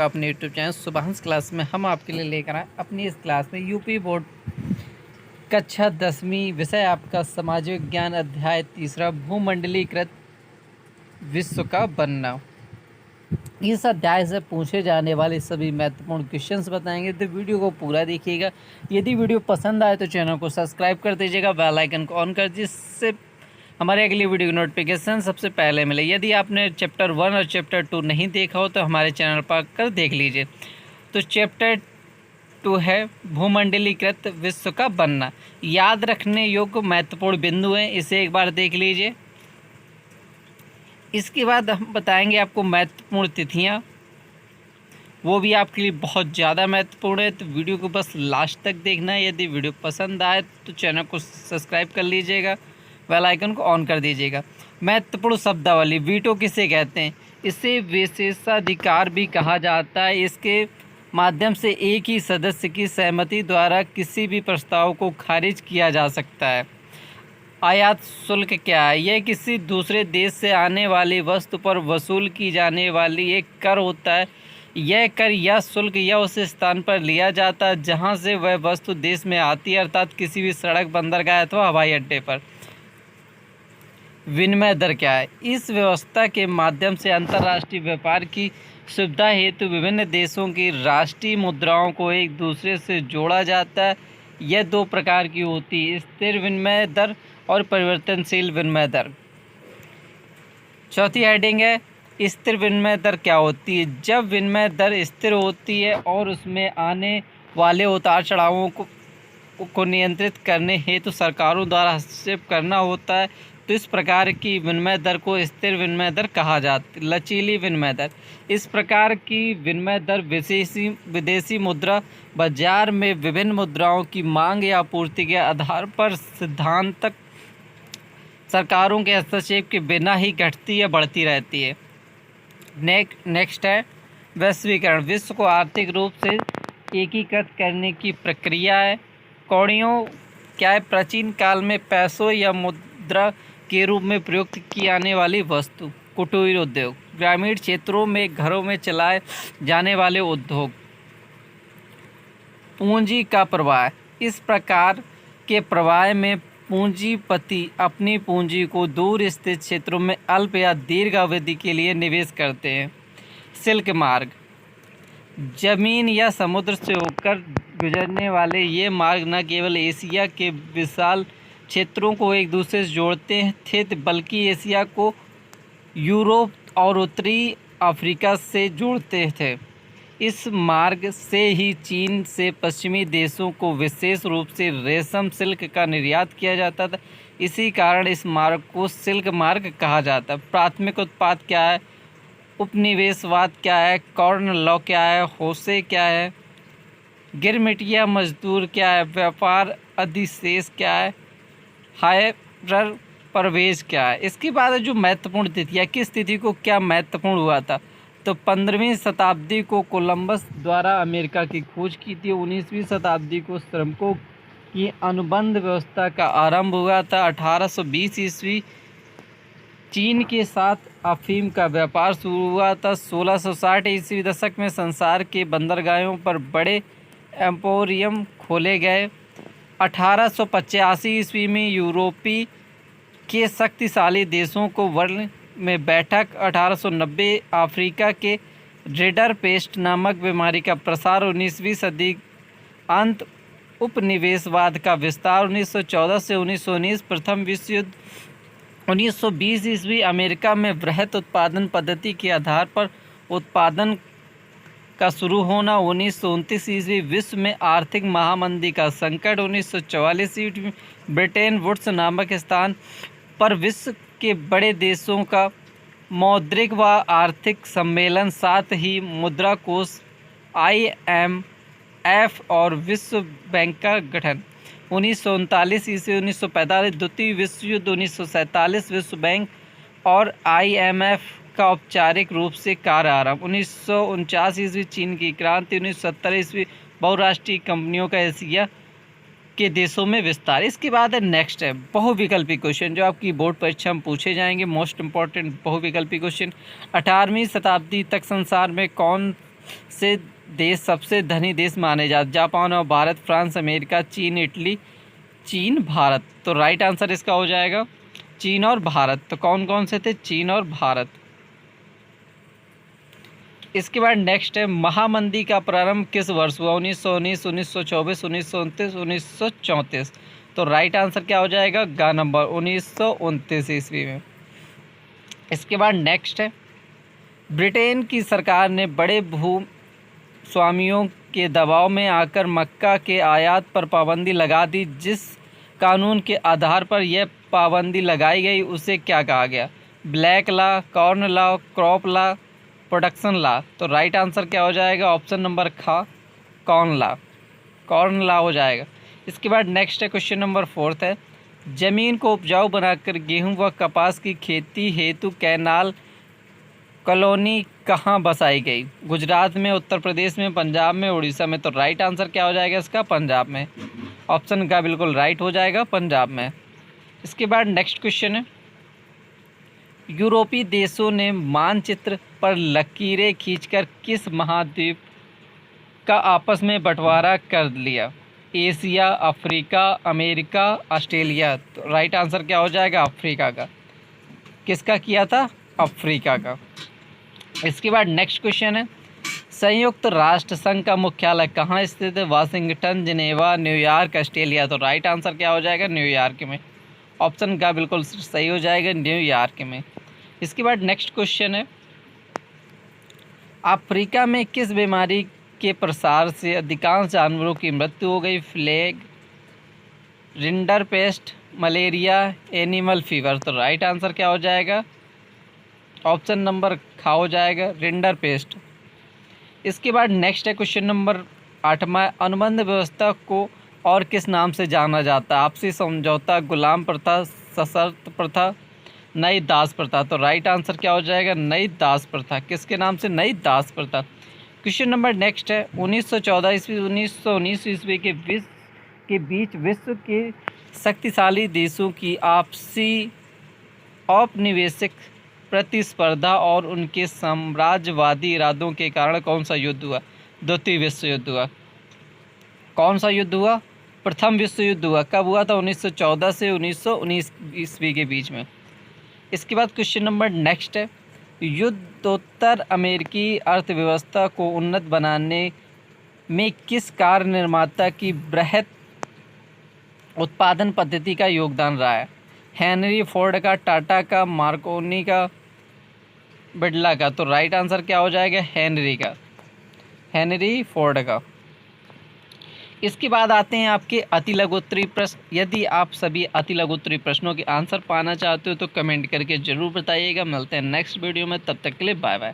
अपने YouTube channel सुभांश class में हम आपके लिए लेकर आए अपनी इस क्लास में यूपी बोर्ड कक्षा 10वीं विषय आपका सामाजिक विज्ञान अध्याय 3 भूमंडलीकृत विश्व का बनना। इस अध्याय से पूछे जाने वाले सभी महत्वपूर्ण क्वेश्चंस बताएंगे, तो वीडियो को पूरा देखिएगा। यदि वीडियो पसंद आए तो चैनल को सब्सक्राइब कर दीजिएगा, बेल आइकन को ऑन कर जिससे हमारे अगली वीडियो की नोटिफिकेशन सबसे पहले मिले। यदि आपने चैप्टर 1 और चैप्टर 2 नहीं देखा हो तो हमारे चैनल पर कर देख लीजिए। तो चैप्टर 2 है भूमंडलीकृत विश्व का बनना। याद रखने योग्य महत्वपूर्ण बिंदु हैं, इसे एक बार देख लीजिए। इसके बाद हम बताएंगे आपको महत्वपूर्ण तिथियां, वो भी आपके लिए बहुत ज़्यादा महत्वपूर्ण है, तो वीडियो को बस लास्ट तक देखना है। यदि वीडियो पसंद आए तो चैनल को सब्सक्राइब कर लीजिएगा, बेल आइकन को ऑन कर दीजिएगा। महत्वपूर्ण शब्दावली, वीटो किसे कहते हैं? इसे विशेषाधिकार भी कहा जाता है। इसके माध्यम से एक ही सदस्य की सहमति द्वारा किसी भी प्रस्ताव को खारिज किया जा सकता है। आयात शुल्क क्या है? यह किसी दूसरे देश से आने वाली वस्तु पर वसूल की जाने वाली एक कर होता है। यह कर या शुल्क या उस स्थान पर लिया जाता है जहां से वह वस्तु देश में आती है, अर्थात किसी भी सड़क, बंदरगाह अथवा हवाई अड्डे पर। विनिमय दर क्या है? इस व्यवस्था के माध्यम से अंतर्राष्ट्रीय व्यापार की सुविधा हेतु विभिन्न देशों की राष्ट्रीय मुद्राओं को एक दूसरे से जोड़ा जाता है। यह दो प्रकार की होती है, स्थिर विनिमय दर और परिवर्तनशील विनिमय दर। चौथी हेडिंग है स्थिर विनिमय दर क्या होती है? जब विनिमय दर स्थिर होती है और उसमें आने वाले उतार चढ़ावों को नियंत्रित करने हेतु सरकारों द्वारा हस्तक्षेप करना होता है, तो इस प्रकार की विनिमय दर को स्थिर विनिमय दर कहा जाता है। लचीली विनिमय दर, इस प्रकार की विनिमय दर विदेशी मुद्रा बाजार में विभिन्न मुद्राओं की मांग या आपूर्ति के आधार पर सिद्धांतक सरकारों के हस्तक्षेप के बिना ही घटती या बढ़ती रहती है। नेक्स्ट है वैश्वीकरण, विश्व को आर्थिक रूप से एकीकृत करने की प्रक्रिया है। कौड़ियों क्या है? प्राचीन काल में पैसों या मुद्रा के रूप में प्रयुक्त की जाने वाली वस्तु। कुटीर उद्योग, ग्रामीण क्षेत्रों में घरों में चलाए जाने वाले उद्योग। पूंजी का प्रवाह, इस प्रकार के प्रवाह में पूंजीपति अपनी पूंजी को दूर स्थित क्षेत्रों में अल्प या दीर्घ अवधि के लिए निवेश करते हैं। सिल्क मार्ग, जमीन या समुद्र से होकर गुजरने वाले ये मार्ग न केवल एशिया के विशाल क्षेत्रों को एक दूसरे से जोड़ते थे, बल्कि एशिया को यूरोप और उत्तरी अफ्रीका से जोड़ते थे। इस मार्ग से ही चीन से पश्चिमी देशों को विशेष रूप से रेशम सिल्क का निर्यात किया जाता था। इसी कारण इस मार्ग को सिल्क मार्ग कहा जाता है। प्राथमिक उत्पाद क्या है? उपनिवेशवाद क्या है? कॉर्न लॉ क्या है? होसे क्या है? गिरमिटिया मजदूर क्या है? व्यापार अधिशेष क्या है? हायर प्रवेश क्या है? इसके बाद जो महत्वपूर्ण तिथियाँ, किस तिथि को क्या महत्वपूर्ण हुआ था? तो 15वीं शताब्दी को कोलंबस द्वारा अमेरिका की खोज की थी। 19वीं शताब्दी को श्रमिकों की अनुबंध व्यवस्था का आरंभ हुआ था। 1820 ईस्वी चीन के साथ अफीम का व्यापार शुरू हुआ था। 1660 ईस्वी दशक में संसार के बंदरगाहों पर बड़े एम्पोरियम खोले गए। 1885 ईस्वी में यूरोपीय के शक्तिशाली देशों को वर्ल्ड में बैठक। 1890 अफ्रीका के रेडर पेस्ट नामक बीमारी का प्रसार। 19वीं सदी अंत उपनिवेशवाद का विस्तार। 1914 से 1919 प्रथम विश्व युद्ध। 1920 ईस्वी अमेरिका में वृहत उत्पादन पद्धति के आधार पर उत्पादन का शुरू होना। 1929 ईस्वी विश्व में आर्थिक महामंदी का संकट। 1944 ईस्वी ब्रिटेन वुड्स नामक स्थान पर विश्व के बड़े देशों का मौद्रिक व आर्थिक सम्मेलन, साथ ही मुद्रा कोष, IMF और विश्व बैंक का गठन। 1939 ईस्वी 1945 द्वितीय विश्व युद्ध। 1947 विश्व बैंक और IMF का औपचारिक रूप से कार्य आरंभ। 1949 ईस्वी चीन की क्रांति। 1970 ईस्वी बहुराष्ट्रीय कंपनियों का एशिया के देशों में विस्तार। इसके बाद है नेक्स्ट है बहुविकल्पी क्वेश्चन, जो आपकी बोर्ड परीक्षा में पूछे जाएंगे। मोस्ट इंपॉर्टेंट बहुविकल्पी क्वेश्चन। 18वीं शताब्दी तक संसार में कौन से देश सबसे धनी देश माने जाते? जापान और भारत, फ्रांस, अमेरिका, चीन, इटली। चीन, भारत। तो राइट आंसर इसका हो जाएगा चीन और भारत। तो कौन कौन से थे? चीन और भारत। इसके बाद नेक्स्ट है, महामंदी का प्रारंभ किस वर्ष हुआ? 1919, 1924, 1929, 1934। तो राइट आंसर क्या हो जाएगा? ग नंबर 1929 ईस्वी में। इसके बाद नेक्स्ट है, ब्रिटेन की सरकार ने बड़े भू स्वामियों के दबाव में आकर मक्का के आयात पर पाबंदी लगा दी। जिस कानून के आधार पर यह पाबंदी लगाई गई उसे क्या कहा गया? Black law, corn law, crop law, production law. तो राइट आंसर क्या हो जाएगा? ऑप्शन नंबर ख, कॉर्न लॉ। कॉर्न लॉ हो जाएगा। इसके बाद नेक्स्ट है, क्वेश्चन नंबर 4 है, जमीन को उपजाऊ बनाकर गेहूं व कपास की खेती हेतु कैनाल कॉलोनी कहाँ बसाई गई? गुजरात में, उत्तर प्रदेश में, पंजाब में, उड़ीसा में। तो राइट आंसर क्या हो जाएगा इसका? पंजाब में। ऑप्शन का बिल्कुल राइट हो जाएगा, पंजाब में। इसके बाद नेक्स्ट क्वेश्चन है, यूरोपीय देशों ने मानचित्र पर लकीरें खींचकर किस महाद्वीप का आपस में बंटवारा कर लिया? Asia, Africa, America, Australia. तो राइट आंसर क्या हो जाएगा? अफ्रीका का। किसका किया था? अफ्रीका का। इसके बाद नेक्स्ट क्वेश्चन है, संयुक्त राष्ट्र संघ का मुख्यालय कहाँ स्थित है? Washington, Geneva, New York, Australia. तो राइट आंसर क्या हो जाएगा? न्यूयॉर्क में। ऑप्शन का बिल्कुल सही हो जाएगा, न्यूयॉर्क में। इसके बाद नेक्स्ट क्वेश्चन है, अफ्रीका में किस बीमारी के प्रसार से अधिकांश जानवरों की मृत्यु हो गई? Plague, rinderpest, malaria, animal fever. तो राइट आंसर क्या हो जाएगा? ऑप्शन नंबर खा हो जाएगा, रिंडरपेस्ट। इसके बाद नेक्स्ट है क्वेश्चन नंबर 8वां, अनुबंध व्यवस्था को और किस नाम से जाना जाता है? आपसी समझौता, गुलाम प्रथा, सशर्त प्रथा, नई दास प्रथा। तो राइट आंसर क्या हो जाएगा? नई दास प्रथा। किसके नाम से? नई दास प्रथा। क्वेश्चन नंबर नेक्स्ट है, 1914 ईस्वी 1919 ईस्वी के बीच विश्व के शक्तिशाली देशों की आपसी औपनिवेशिक प्रतिस्पर्धा और उनके साम्राज्यवादी इरादों के कारण कौन सा युद्ध हुआ? द्वितीय विश्व युद्ध हुआ। कौन सा युद्ध हुआ? प्रथम विश्व युद्ध हुआ। कब हुआ था? 1914 से 1919 ईस्वी के बीच में। इसके बाद क्वेश्चन नंबर नेक्स्ट है, युद्धोत्तर अमेरिकी अर्थव्यवस्था को उन्नत बनाने में किस कार निर्माता की बृहत उत्पादन पद्धति का योगदान रहा है? हेनरी फोर्ड का, टाटा का, मार्कोनी का, बिड़ला का। तो राइट आंसर क्या हो जाएगा? हेनरी का, हेनरी फोर्ड का। इसके बाद आते हैं आपके अति लघुत्तरीय प्रश्न। यदि आप सभी अति लघुत्तरीय प्रश्नों के आंसर पाना चाहते हो तो कमेंट करके ज़रूर बताइएगा। मिलते हैं नेक्स्ट वीडियो में, तब तक के लिए बाय बाय।